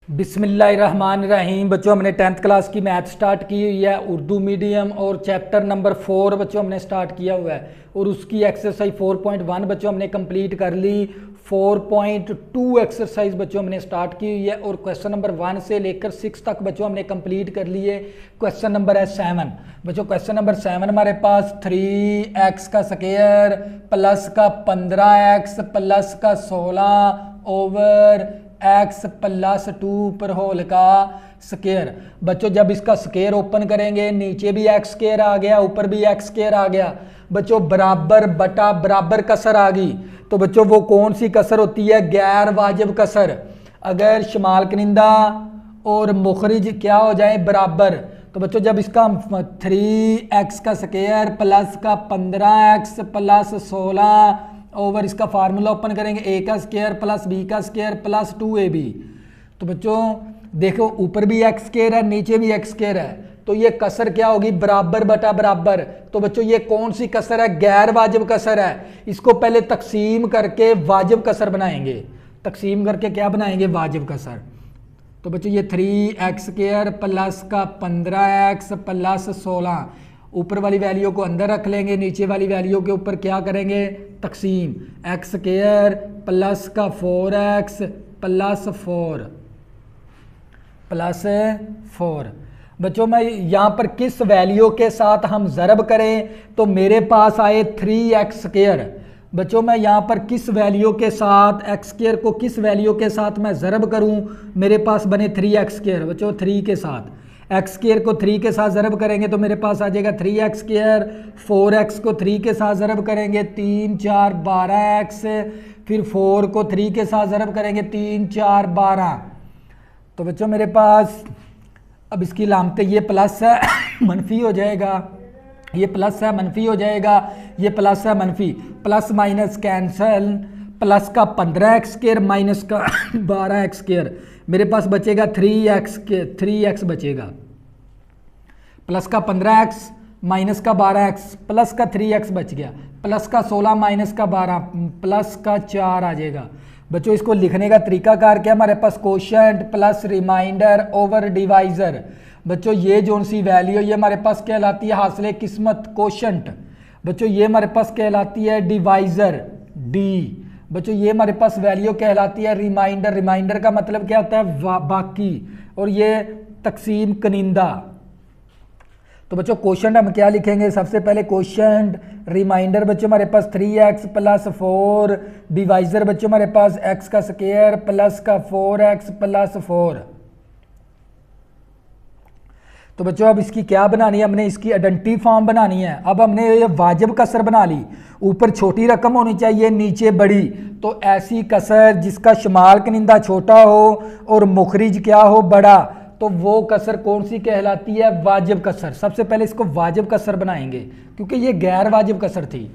बिस्मिल्लाहिर्रहमानिर्रहीम। बच्चों हमने 10th क्लास की मैथ स्टार्ट की हुई है, उर्दू मीडियम, और चैप्टर नंबर 4 बच्चों हमने स्टार्ट किया हुआ है और उसकी एक्सरसाइज 4.1 बच्चों हमने कंप्लीट कर ली। 4.2 एक्सरसाइज बच्चों हमने स्टार्ट की हुई है और क्वेश्चन नंबर 1 से लेकर 6 तक बच्चों हमने कंप्लीट कर लिए। क्वेश्चन नंबर है 7 बच्चों। क्वेश्चन नंबर 7 हमारे पास 3x का स्क्वायर प्लस का 15x प्लस का 16 ओवर x प्लस 2 पर होल का स्क्वायर। बच्चों जब इसका स्क्वायर ओपन करेंगे नीचे भी एक्स स्क्वायर आ गया, ऊपर भी एक्स स्क्वायर आ गया। बच्चों बराबर बटा बराबर कसर आ गई, तो बच्चों वो कौन सी कसर होती है? गैर वाजिब कसर। अगर शमाल कनिंदा और मुखरिज क्या हो जाए? बराबर। तो बच्चों जब इसका 3x का स्क्वायर प्लस का 15x प्लस 16 ओवर इसका फार्मूला ओपन करेंगे, a का स्क्वायर प्लस b का स्क्वायर प्लस 2ab। तो बच्चों देखो ऊपर भी एक्स स्क्वायर है, नीचे भी एक्स स्क्वायर है, तो ये कसर क्या होगी? बराबर बटा बराबर। तो बच्चों ये कौन सी कसर है? गैर वाजिब कसर है। इसको पहले तकसीम करके वाजिब कसर बनाएंगे। तकसीम करके क्या बनाएंगे? वाजिब कसर। तो बच्चों ये 3x स्क्वायर प्लस का 15x प्लस 16, ऊपर वाली वैल्यू को अंदर रख लेंगे, नीचे वाली वैल्यू के ऊपर क्या करेंगे? तकसीम। एक्स स्क्वायर प्लस का 4x प्लस 4 बच्चों मैं यहाँ पर किस वैल्यू के साथ हम ज़रब करें तो मेरे पास आए 3x स्क्वायर। बच्चों मैं यहाँ पर किस वैल्यू के साथ एक्स स्क्वायर को किस वैल्यू के साथ मैं ज़रब करूँ मेरे पास बने 3x स्क्वायर। बच्चों 3 के साथ एक्स स्क्वायर को 3 के साथ ज़रब करेंगे तो मेरे पास आ जाएगा 3x स्क्वायर। 4x को 3 के साथ ज़रब करेंगे 3 4 12x, फिर 4 को 3 के साथ ज़रब करेंगे 3 4 12। तो बच्चों मेरे पास अब इसकी लामते ये प्लस है मनफी हो जाएगा, ये प्लस है मनफी हो जाएगा, ये प्लस है मनफी, प्लस माइनस कैंसल। प्लस का 15x स्क्वायर माइनस का 12x स्क्वायर, मेरे पास बचेगा 3x बचेगा। प्लस का 15x माइनस का 12x प्लस का 3x बच गया, प्लस का 16 माइनस का 12 प्लस का 4 आ जाएगा। बच्चों इसको लिखने का तरीकाकार क्या हमारे पास? Quotient plus remainder over divisor. बच्चों ये जो सी वैल्यू ये हमारे पास कहलाती है हासिल किस्मत, कोशेंट। बच्चों ये हमारे पास कहलाती है डिवाइजर, डी। बच्चों ये हमारे पास वैल्यू कहलाती है रिमाइंडर। रिमाइंडर का मतलब क्या होता है? बाकी, और ये तकसीम कनिंदा। तो बच्चों कोशेंट हम क्या लिखेंगे? सबसे पहले कोशेंट रिमाइंडर बच्चों हमारे पास 3x प्लस 4 डिवाइजर बच्चों हमारे पास x का स्क्वायर प्लस का 4x प्लस 4। तो बच्चों अब इसकी क्या बनानी है? हमने इसकी आइडेंटिटी फॉर्म बनानी है। अब हमने ये वाजिब कसर बना ली, ऊपर छोटी रकम होनी चाहिए नीचे बड़ी। तो ऐसी कसर जिसका शुमाल कनिंदा छोटा हो और मुखरिज क्या हो? बड़ा, तो वो कसर कौन सी कहलाती है? वाजिब कसर। सबसे पहले इसको वाजिब कसर बनाएंगे क्योंकि ये गैर वाजिब कसर थी।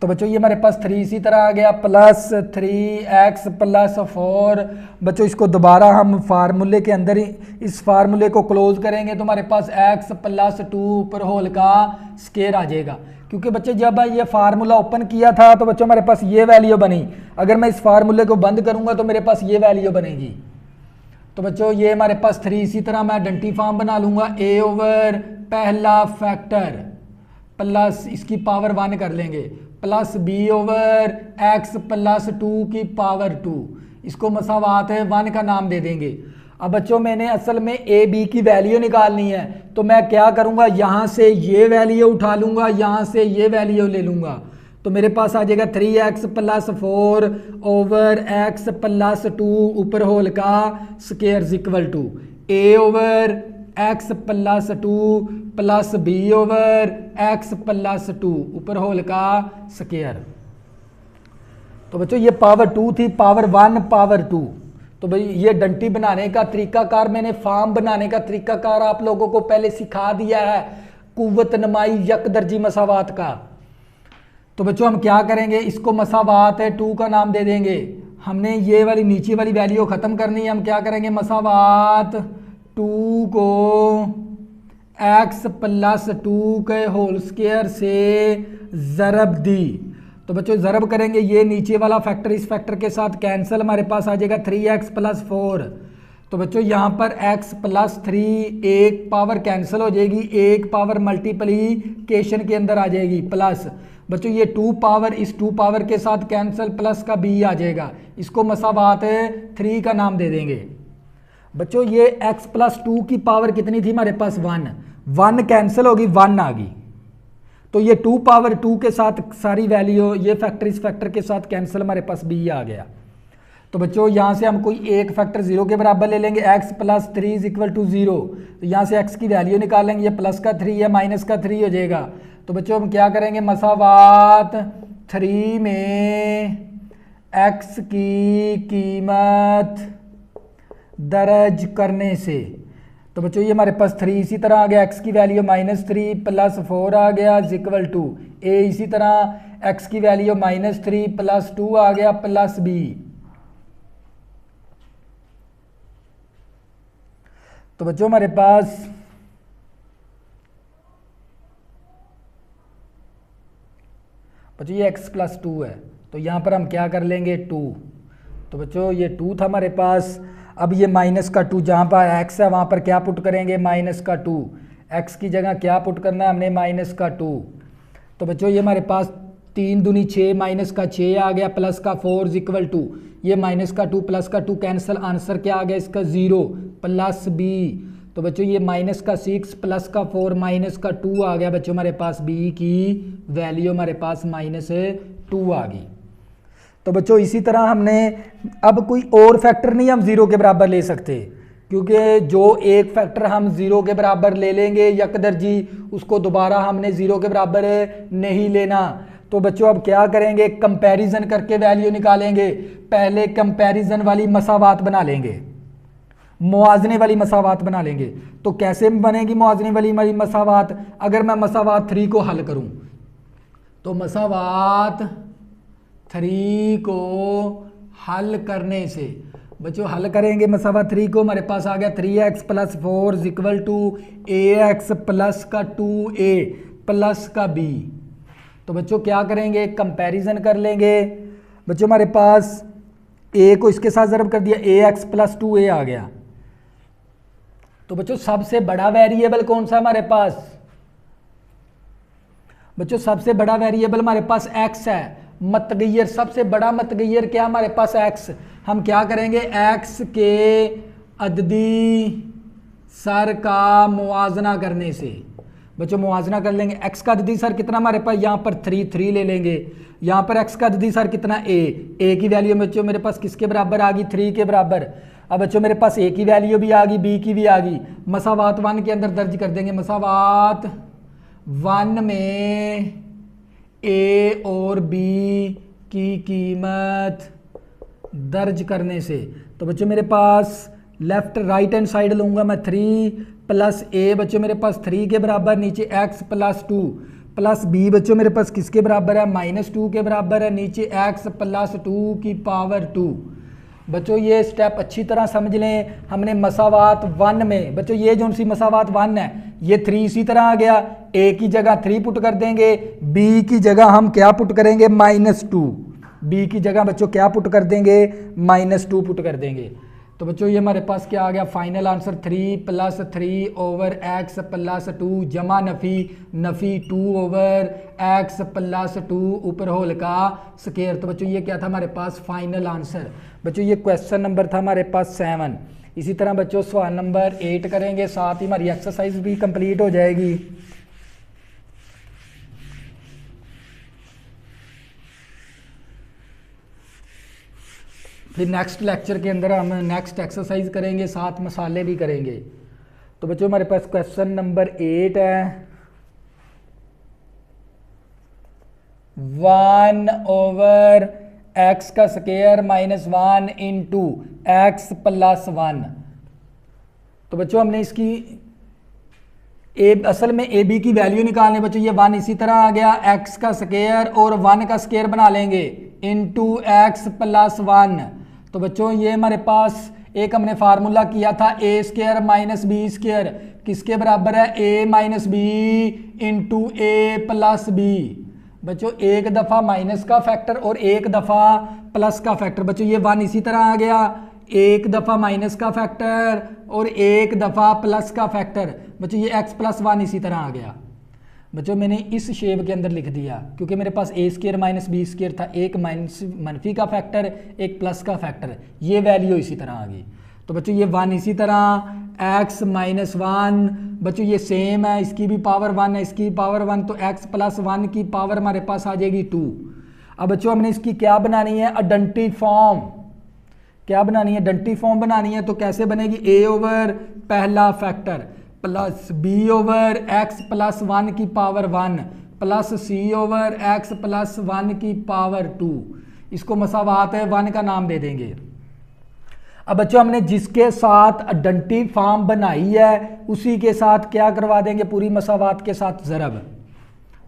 तो बच्चों ये हमारे पास 3 इसी तरह आ गया प्लस 3x प्लस 4। बच्चों इसको दोबारा हम फार्मूले के अंदर ही इस फार्मूले को क्लोज करेंगे तो हमारे पास x प्लस 2 पर होल का स्क्वायर आ जाएगा। क्योंकि बच्चे जब ये फार्मूला ओपन किया था तो बच्चों हमारे पास ये वैल्यू बनी, अगर मैं इस फार्मूले को बंद करूंगा तो मेरे पास ये वैल्यू बनेगी। तो बच्चों ये हमारे पास 3 इसी तरह मैं आइडेंटिटी फॉर्म बना लूँगा, a ओवर पहला फैक्टर प्लस इसकी पावर 1 कर लेंगे plus b over x plus 2 की पावर 2, इसको मसावात है 1 का नाम दे देंगे। अब बच्चों मैंने असल में a b की वैल्यू निकालनी है तो मैं क्या करूँगा? यहाँ से ये वैल्यू उठा लूँगा, यहाँ से ये वैल्यू ले लूँगा, तो मेरे पास आ जाएगा 3x plus 4 over x plus 2 ऊपर होल का square equal to a over x plus 2 plus b over x plus 2 ऊपर होल का स्क्वायर। तो बच्चों ये पावर 2 थी, पावर 1 पावर 2। तो भाई ये डंटी बनाने का तरीकाकार, मैंने फॉर्म बनाने का तरीकाकार आप लोगों को पहले सिखा दिया है, कुव्वत नमाई यकदर्जी मसावात का। तो बच्चों हम क्या करेंगे? इसको मसावात है 2 का नाम दे देंगे। हमने ये वाली नीचे वाली वैल्यू ख़त्म करनी है, हम क्या करेंगे? मसावात 2 को x प्लस 2 के होल स्क्वायर से ज़रब दी। तो बच्चों ज़रब करेंगे, ये नीचे वाला फैक्टर इस फैक्टर के साथ कैंसिल, हमारे पास आ जाएगा 3x प्लस 4। तो बच्चों यहाँ पर x प्लस 3 एक पावर कैंसिल हो जाएगी, एक पावर मल्टीप्लिकेशन के अंदर आ जाएगी प्लस। बच्चों ये 2 पावर इस 2 पावर के साथ कैंसिल, प्लस का b आ जाएगा, इसको मसावात 3 का नाम दे देंगे। बच्चों ये x प्लस 2 की पावर कितनी थी हमारे पास 1 कैंसिल होगी, 1 आ गई, तो ये 2 पावर 2 के साथ सारी वैल्यू, ये फैक्टर इस फैक्टर के साथ कैंसिल, हमारे पास b आ गया। तो बच्चों यहाँ से हम कोई एक फैक्टर 0 के बराबर ले लेंगे, x plus 3 is equal to 0, तो यहाँ से x की वैल्यू निकालेंगे, ये प्लस का 3 या माइनस का 3 हो जाएगा। तो बच्चों हम क्या करेंगे, मसावात 3 में x की कीमत दर्ज करने से, तो बच्चों ये हमारे पास 3 इसी तरह आ गया, x की वैल्यू -3 प्लस 4 आ गया इज इक्वल टू a, इसी तरह x की वैल्यू -3 प्लस 2 आ गया प्लस b। तो बच्चों हमारे पास बच्चों ये x प्लस 2 है, तो यहाँ पर हम क्या कर लेंगे 2, तो बच्चों ये 2 था हमारे पास। अब ये माइनस का 2, जहाँ पर x है वहाँ पर क्या पुट करेंगे माइनस का 2, x की जगह क्या पुट करना है हमने माइनस का 2। तो बच्चों ये हमारे पास 3 दूनी 6, माइनस का 6 आ गया प्लस का 4 इज इक्वल टू, ये माइनस का 2 प्लस का 2 कैंसिल, आंसर क्या आ गया इसका 0 प्लस b। तो बच्चों ये माइनस का 6 प्लस का 4 माइनस का 2 आ गया बच्चों, हमारे पास b की वैल्यू हमारे पास -2 आ गई। तो बच्चों इसी तरह हमने अब कोई और फैक्टर नहीं हम 0 के बराबर ले सकते, क्योंकि जो एक फैक्टर हम 0 के बराबर ले लेंगे यकदर्जी, उसको दोबारा हमने 0 के बराबर नहीं लेना। तो बच्चों अब क्या करेंगे, कंपैरिजन करके वैल्यू निकालेंगे। पहले कंपैरिजन वाली मसावात बना लेंगे, मुआजने वाली मसावात बना लेंगे। तो कैसे बनेगी मुआजने वाली मसावात, अगर मैं मसावात 3 को हल करूं, तो मसावात 3 को हल करने से, बच्चों हल करेंगे मसावात 3 को, हमारे पास आ गया 3x plus 4 is equal to ax plus का 2a प्लस का b। तो बच्चों क्या करेंगे, कंपैरिजन कर लेंगे। बच्चों हमारे पास a को इसके साथ ज़रब कर दिया, ax प्लस 2a आ गया। तो बच्चों सबसे बड़ा वेरिएबल कौन सा हमारे पास, बच्चों सबसे बड़ा वेरिएबल हमारे पास x है, मतगैर सबसे बड़ा मतगैर क्या हमारे पास x। हम क्या करेंगे, x के अददी सर का मुआजना करने से, बच्चों मुआजना कर लेंगे। x का अददी सर कितना हमारे पास, यहाँ पर 3 ले लेंगे, यहाँ पर x का अददी सर कितना a की वैल्यू बच्चों मेरे पास किसके बराबर आ गई 3 के बराबर। अब बच्चों मेरे पास a की वैल्यू भी आ गई, b की भी आ गई, मसावात 1 के अंदर दर्ज कर देंगे। मसावात 1 में a और b की कीमत दर्ज करने से, तो बच्चों मेरे पास लेफ्ट राइट हैंड साइड लूँगा मैं 3 प्लस a, बच्चों मेरे पास 3 के बराबर, नीचे x प्लस 2 प्लस b, बच्चों मेरे पास किसके बराबर है -2 के बराबर है, नीचे x प्लस 2 की पावर 2। बच्चों ये स्टेप अच्छी तरह समझ लें। हमने मसावात 1 में, बच्चों ये जो सी मसावात 1 है, ये 3 इसी तरह आ गया, a की जगह 3 पुट कर देंगे, b की जगह हम क्या पुट करेंगे -2, b की जगह बच्चों क्या पुट कर देंगे -2 पुट कर देंगे। तो बच्चों ये हमारे पास क्या आ गया, final answer 3 plus 3 over x plus 2 जमा नफ़ी 2 ओवर x प्लस 2 ऊपर होल का स्केयर। तो बच्चों ये क्या था हमारे पास फाइनल आंसर। बच्चों ये क्वेश्चन नंबर था हमारे पास 7। इसी तरह बच्चों सवाल नंबर 8 करेंगे, साथ ही हमारी एक्सरसाइज भी कंप्लीट हो जाएगी। फिर नेक्स्ट लेक्चर के अंदर हम नेक्स्ट एक्सरसाइज करेंगे, साथ मसाले भी करेंगे। तो बच्चों हमारे पास क्वेश्चन नंबर 8 है, 1 ओवर x का स्क्वायर -1 इंटू एक्स प्लस 1। तो बच्चों हमने इसकी असल में ए बी की वैल्यू निकालने, बच्चों ये 1 इसी तरह आ गया, x का स्क्वायर और 1 का स्क्वायर बना लेंगे इंटू एक्स प्लस 1। तो बच्चों ये हमारे पास एक हमने फार्मूला किया था A square minus B square किसके बराबर है, a minus B into A plus B. बच्चों एक दफ़ा माइनस का फैक्टर और एक दफ़ा प्लस का फैक्टर। बच्चों ये 1 इसी तरह आ गया, एक दफ़ा माइनस का फैक्टर और एक दफ़ा प्लस का फैक्टर। बच्चों ये x प्लस 1 इसी तरह आ गया। बच्चों मैंने इस शेप के अंदर लिख दिया क्योंकि मेरे पास ए स्क्वायर माइनस बी स्क्वायर था, एक मनफी का फैक्टर एक प्लस का फैक्टर, ये वैल्यू इसी तरह आ गई। तो बच्चों ये 1 इसी तरह, x माइनस 1 बच्चों ये सेम है, इसकी भी पावर 1 है, इसकी पावर 1, तो x प्लस 1 की पावर हमारे पास आ जाएगी 2। अब बच्चों हमने इसकी क्या बनानी है, अडंटी फॉर्म। क्या बनानी है, डंटी फॉर्म बनानी है। तो कैसे बनेगी, a ओवर पहला factor plus b over x plus 1 की power 1 plus c over x plus 1 की पावर 2। इसको मसावात है 1 का नाम दे देंगे। अब बच्चों हमने जिसके साथ अडंटी फॉर्म बनाई है उसी के साथ क्या करवा देंगे, पूरी मसावात के साथ ज़रब।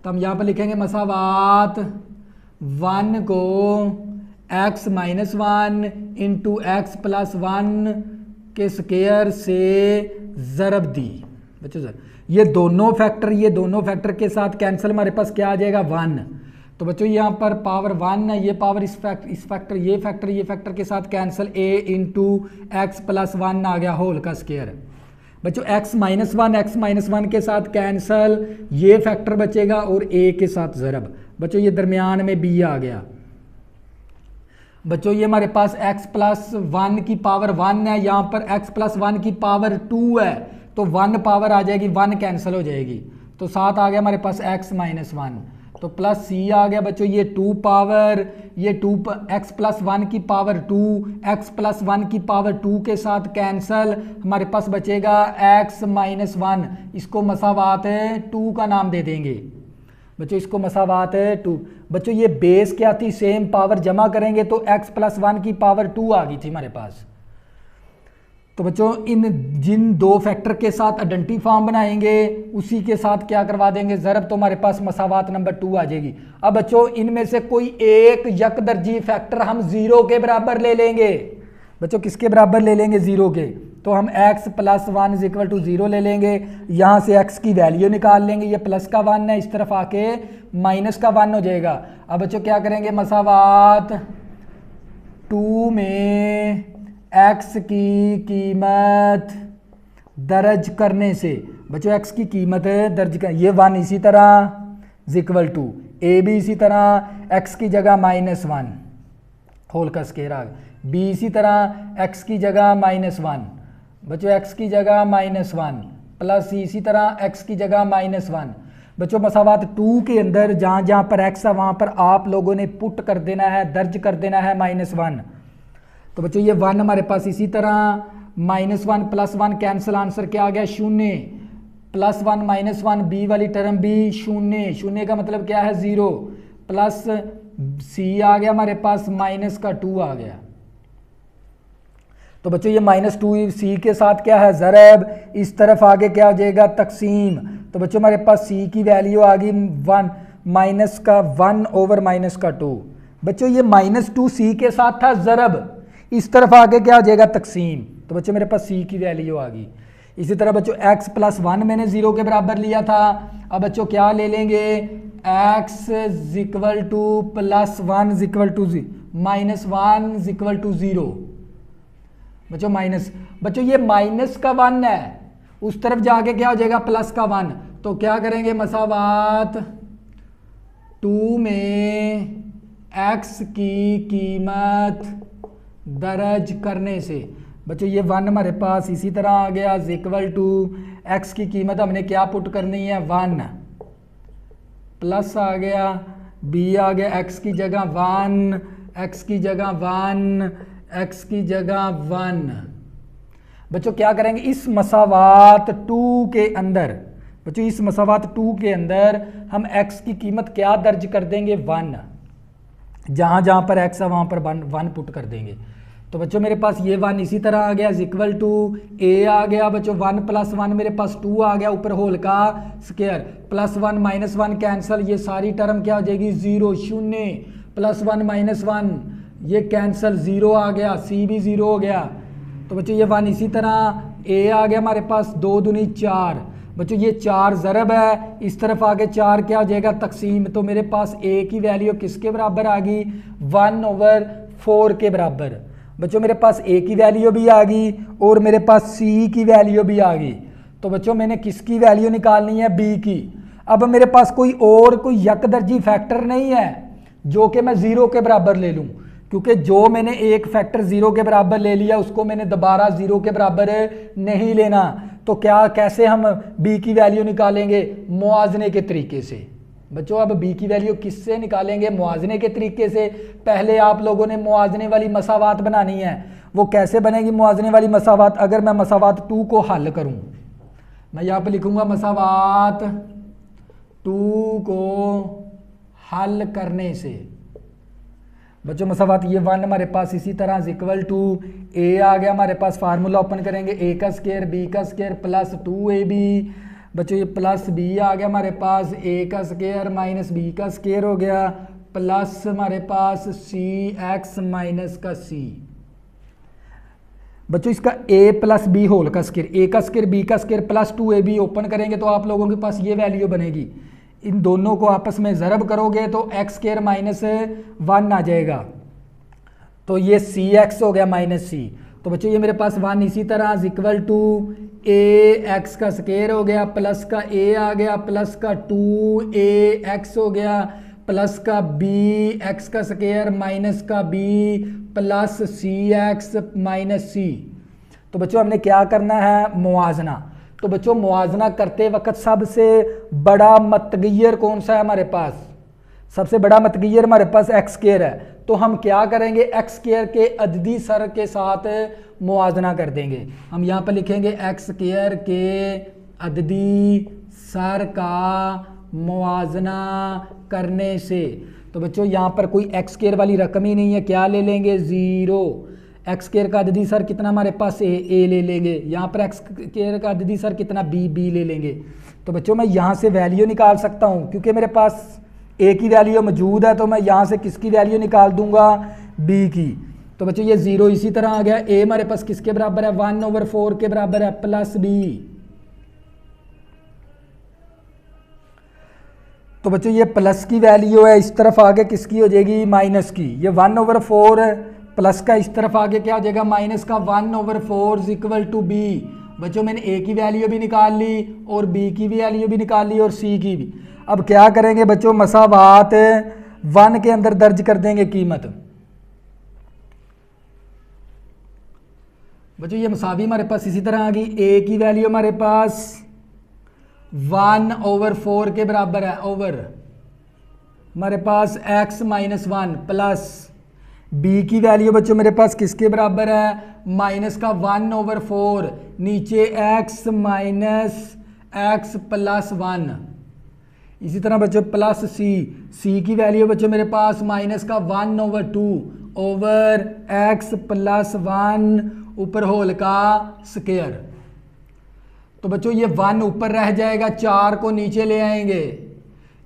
तो हम यहाँ पर लिखेंगे मसावात 1 को x minus 1 into x plus 1 के स्क्वायर से ज़रब दी। बच्चों सर ये दोनों फैक्टर के साथ कैंसिल, हमारे पास क्या आ जाएगा 1। तो बच्चों यहाँ पर पावर 1 है, ये पावर इस फैक्टर ये फैक्टर के साथ cancel, a into x plus 1 आ गया होल का स्क्वायर। बच्चों x माइनस 1 के साथ कैंसिल, ये फैक्टर बचेगा और a के साथ ज़रब। बच्चों ये दरमियान में b आ गया। बच्चों ये हमारे पास x प्लस 1 की पावर 1 है, यहाँ पर x प्लस 1 की पावर 2 है, तो 1 पावर आ जाएगी, 1 कैंसिल हो जाएगी, तो साथ आ गया हमारे पास x माइनस 1, तो प्लस c आ गया। बच्चों ये 2 पावर, ये 2 x प्लस 1 की पावर 2, x प्लस 1 की पावर 2 के साथ कैंसिल, हमारे पास बचेगा x माइनस 1, इसको मसावात है 2 का नाम दे देंगे। बच्चों इसको मसावात है 2। बच्चों ये बेस क्या थी, सेम पावर जमा करेंगे तो x प्लस 1 की पावर 2 आ गई थी हमारे पास। तो बच्चों इन जिन दो फैक्टर के साथ आइडेंटिटी फॉर्म बनाएंगे उसी के साथ क्या करवा देंगे ज़रब, तो हमारे पास मसावात नंबर 2 आ जाएगी। अब बच्चों इनमें से कोई एक यकदर्जी फैक्टर हम 0 के बराबर ले लेंगे। बच्चों किसके बराबर ले लेंगे, 0 के, तो हम x plus 1 is equal to 0 ले लेंगे। यहाँ से x की वैल्यू निकाल लेंगे, ये प्लस का 1 है, इस तरफ आके माइनस का 1 हो जाएगा। अब बच्चों क्या करेंगे, मसावात 2 में x की कीमत दर्ज करने से, बच्चों x की कीमत है दर्ज कर, ये 1 इसी तरह इज इक्वल टू a भी इसी तरह x की जगह -1 होल का स्क्वायर आ गया, b इसी तरह x की जगह -1, बच्चों x की जगह -1 प्लस c इसी तरह x की जगह -1। बच्चों मसावात 2 के अंदर जहाँ जहाँ पर x है वहाँ पर आप लोगों ने पुट कर देना है, दर्ज कर देना है -1। तो बच्चों ये 1 हमारे पास इसी तरह, -1 प्लस 1 कैंसिल, आंसर क्या आ गया 0, प्लस 1 -1 b वाली टर्म भी 0, 0 का मतलब क्या है 0, प्लस c आ गया हमारे पास -2 आ गया। तो बच्चों ये -2 c के साथ क्या है ज़रब, इस तरफ आगे क्या हो जाएगा तकसीम। तो बच्चों हमारे पास c की वैल्यू आ गई 1 -1 ओवर -2। बच्चों ये -2 c के साथ था ज़रब, इस तरफ आगे क्या हो जाएगा तकसीम। तो बच्चों मेरे पास c की वैल्यू आ गई। इसी तरह बच्चों x प्लस 1 मैंने 0 के बराबर लिया था, अब बच्चों क्या ले लेंगे x equal to plus 1 equal to -1 equal to 0। बच्चों बच्चों ये माइनस का 1 है, उस तरफ जाके क्या हो जाएगा प्लस का 1। तो क्या करेंगे मसावात 2 में x की कीमत दर्ज करने से, बच्चों ये 1 हमारे पास इसी तरह आ गया इक्वल टू x की कीमत हमने क्या पुट करनी है 1, प्लस आ गया b आ गया x की जगह 1, x की जगह 1, x की जगह 1। बच्चों क्या करेंगे इस मसावात 2 के अंदर, बच्चों इस मसावात 2 के अंदर हम x की कीमत क्या दर्ज कर देंगे 1, जहाँ जहाँ पर x है वहाँ पर 1 पुट कर देंगे। तो बच्चों मेरे पास ये 1 इसी तरह आ गया इक्वल टू a आ गया, बच्चों 1 प्लस 1 मेरे पास 2 आ गया ऊपर होल का स्क्वायर, प्लस 1 -1 कैंसिल, ये सारी टर्म क्या हो जाएगी 0, 0 प्लस 1 -1 ये कैंसिल, 0 आ गया, c भी 0 हो गया। तो बच्चों ये 1 इसी तरह a आ गया हमारे पास 2 दूनी 4, बच्चों ये 4 ज़रब है, इस तरफ आगे 4 क्या हो जाएगा तकसीम। तो मेरे पास a की वैल्यू किसके बराबर आ गई 1/4 के बराबर, बच्चों मेरे पास ए की वैल्यू भी आ गई और मेरे पास सी की वैल्यू भी आ गई। तो बच्चों मैंने किसकी वैल्यू निकालनी है, बी की। अब मेरे पास कोई यकदर्जी फैक्टर नहीं है जो कि मैं ज़ीरो के बराबर ले लूँ, क्योंकि जो मैंने एक फैक्टर ज़ीरो के बराबर ले लिया उसको मैंने दोबारा ज़ीरो के बराबर नहीं लेना। तो कैसे हम बी की वैल्यू निकालेंगे, मुआवजे के तरीके से। बच्चों अब बी की वैल्यू किससे निकालेंगे, मुआवजे के तरीके से। पहले आप लोगों ने मुआवजे वाली मसावात बनानी है। वो कैसे बनेगी मुआवजे वाली मसावात, अगर मैं मसावात 2 को हल करूं, मैं यहाँ पर लिखूंगा मसावात 2 को हल करने से। बच्चों मसावात ये 1 हमारे पास इसी तरह इक्वल टू ए आ गया हमारे पास, फार्मूला ओपन करेंगे ए का स्क्वायर बी का स्क्वायर प्लस 2ab। बच्चों ये प्लस बी आ गया हमारे पास, ए का स्क्वायर माइनस बी का स्क्वायर हो गया प्लस हमारे पास सी एक्स माइनस का सी। बच्चों इसका a प्लस बी होल का स्क्वायर, ए का स्क्वायर बी का स्क्वायर प्लस 2ab ओपन करेंगे तो आप लोगों के पास ये वैल्यू बनेगी। इन दोनों को आपस में ज़रब करोगे तो एक्स स्क्वायर माइनस 1 आ जाएगा, तो ये सी एक्स हो गया माइनस सी। तो बच्चों ये मेरे पास 1 इसी तरह इक्वल टू ए एक्स का स्क्वायर हो गया प्लस का ए आ गया प्लस का 2a एक्स हो गया प्लस का बी एक्स का स्क्वायर माइनस का बी प्लस सी एक्स माइनस सी। तो बच्चों हमने क्या करना है, मुआजना। तो बच्चों मुआजना करते वक्त सबसे बड़ा मतगैर कौन सा है हमारे पास, सबसे बड़ा मतगैर हमारे पास एक्स स्क्वायर है। तो हम क्या करेंगे, एक्स स्क्वायर के अददी सर के साथ मुआजना कर देंगे। हम यहाँ पर लिखेंगे एक्स स्क्वायर के अददी सर का मुआजना करने से। तो बच्चों यहाँ पर कोई एक्स स्क्वायर वाली रकम ही नहीं है, क्या ले लेंगे, 0। एक्स स्क्वायर का अददी सर कितना हमारे पास ए ले लेंगे, यहाँ पर एक्स स्क्वायर का अददी सर कितना बी ले लेंगे। तो बच्चों मैं यहाँ से वैल्यू निकाल सकता हूँ क्योंकि मेरे पास ए की वैल्यू मौजूद है, तो मैं यहाँ से किसकी वैल्यू निकाल दूंगा, बी की। तो बच्चों ये 0 इसी तरह आ गया, ए हमारे पास किसके बराबर है, 1/4 के बराबर है प्लस बी। तो बच्चों ये प्लस की वैल्यू है, इस तरफ आगे किसकी हो जाएगी, माइनस की। ये 1/4 प्लस का इस तरफ आगे क्या हो जाएगा, माइनस का 1/4 इक्वल टू बी। बच्चों मैंने ए की वैल्यू भी निकाल ली और बी की भी वैल्यू भी निकाल ली और सी की भी। अब क्या करेंगे बच्चों, मसावात 1 के अंदर दर्ज कर देंगे कीमत। बच्चों ये मसावी हमारे पास इसी तरह आ गई, ए की वैल्यू हमारे पास 1/4 के बराबर है ओवर हमारे पास x माइनस 1 प्लस बी की वैल्यू बच्चों मेरे पास किसके बराबर है, माइनस का 1/4 नीचे x माइनस x प्लस 1। इसी तरह बच्चों प्लस सी की वैल्यू बच्चों मेरे पास माइनस का 1/2 ओवर x प्लस 1 ऊपर होल का स्क्वायर। तो बच्चों ये 1 ऊपर रह जाएगा, 4 को नीचे ले आएंगे,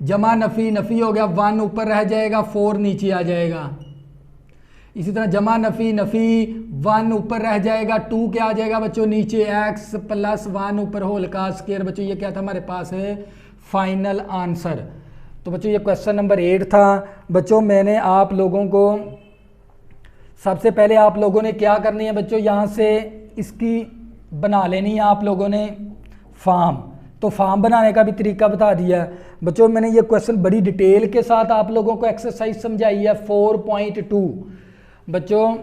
जमा नफ़ी नफ़ी हो गया, 1 ऊपर रह जाएगा, 4 नीचे आ जाएगा। इसी तरह जमा नफ़ी नफ़ी 1 ऊपर रह जाएगा, 2 क्या आ जाएगा बच्चों नीचे, x प्लस 1 ऊपर होल का स्क्वायर। बच्चों ये क्या था हमारे पास है, फाइनल आंसर। तो बच्चों ये क्वेश्चन नंबर 8 था। बच्चों मैंने आप लोगों को सबसे पहले आप लोगों ने क्या करनी है बच्चों, यहाँ से इसकी बना लेनी है आप लोगों ने फॉर्म। तो फॉर्म बनाने का भी तरीका बता दिया बच्चों। मैंने ये क्वेश्चन बड़ी डिटेल के साथ आप लोगों को एक्सरसाइज समझाई है 4.2। बच्चों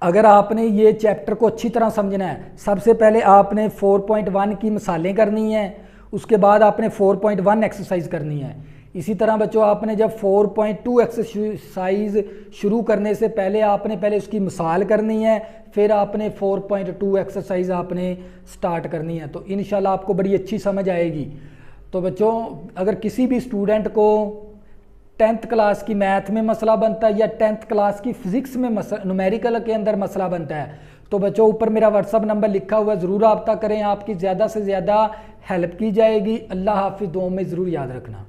अगर आपने ये चैप्टर को अच्छी तरह समझना है, सबसे पहले आपने 4.1 की मिसालें करनी है, उसके बाद आपने 4.1 एक्सरसाइज करनी है। इसी तरह बच्चों आपने जब 4.2 एक्सरसाइज शुरू करने से पहले आपने पहले उसकी मिसाल करनी है, फिर आपने 4.2 एक्सरसाइज आपने स्टार्ट करनी है। तो इंशाल्लाह आपको बड़ी अच्छी समझ आएगी। तो बच्चों अगर किसी भी स्टूडेंट को 10th क्लास की मैथ में मसला बनता है या 10th क्लास की फिज़िक्स में न्यूमेरिकल के अंदर मसला बनता है, तो बच्चों ऊपर मेरा व्हाट्सअप नंबर लिखा हुआ है, ज़रूर रब्ता करें, आपकी ज़्यादा से ज़्यादा हेल्प की जाएगी। अल्लाह हाफिज़, दुआ में ज़रूर याद रखना।